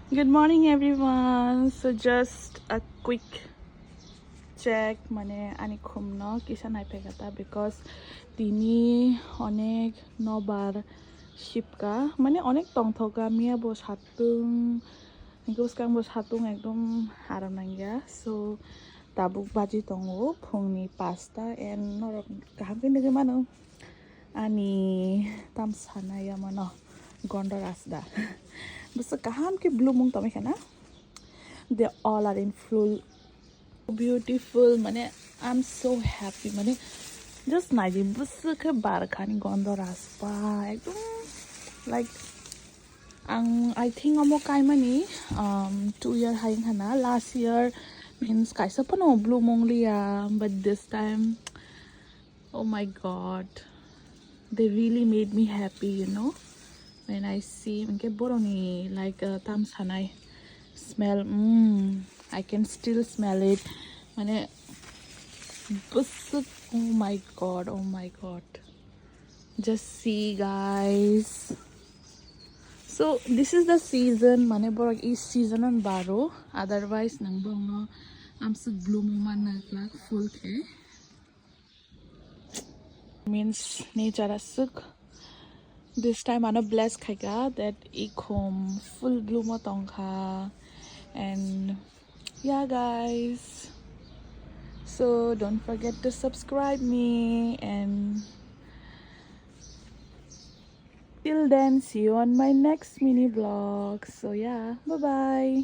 Good morning everyone. So just a quick check মানে আনি খুম ন কিসা নাই পেগাতা because তিনি অনেক নবার শিপকা মানে অনেক টংথকা মিয়া বস হাতুং নিকুসকাং বস হাতুং একদম হারাম নাঙ্গিয়া so tabuk baji tongo phungni 5টা and norok kaham kini ke mano ani tam sanaya mano gondor asda basta kaham ke blue mung tami kana they all are in full beautiful mane I'm so happy mane just naji basta ke bar khani gondor aspa ekdom like I think amo kai mani 2 year haing hana last year means kaisa pano blue monglia but this time oh my god they really made me happy when I see unke boroni like tam sanai smell I can still smell it mane oh my god just see guys so this is the season mane borok is season on baro otherwise nang bongo am so bloom man like full ke means nature asuk this time I'm blessed khaga that ikhom full bloom tongkha and yeah guys so don't forget to subscribe me and till then see you on my next mini vlog so yeah bye bye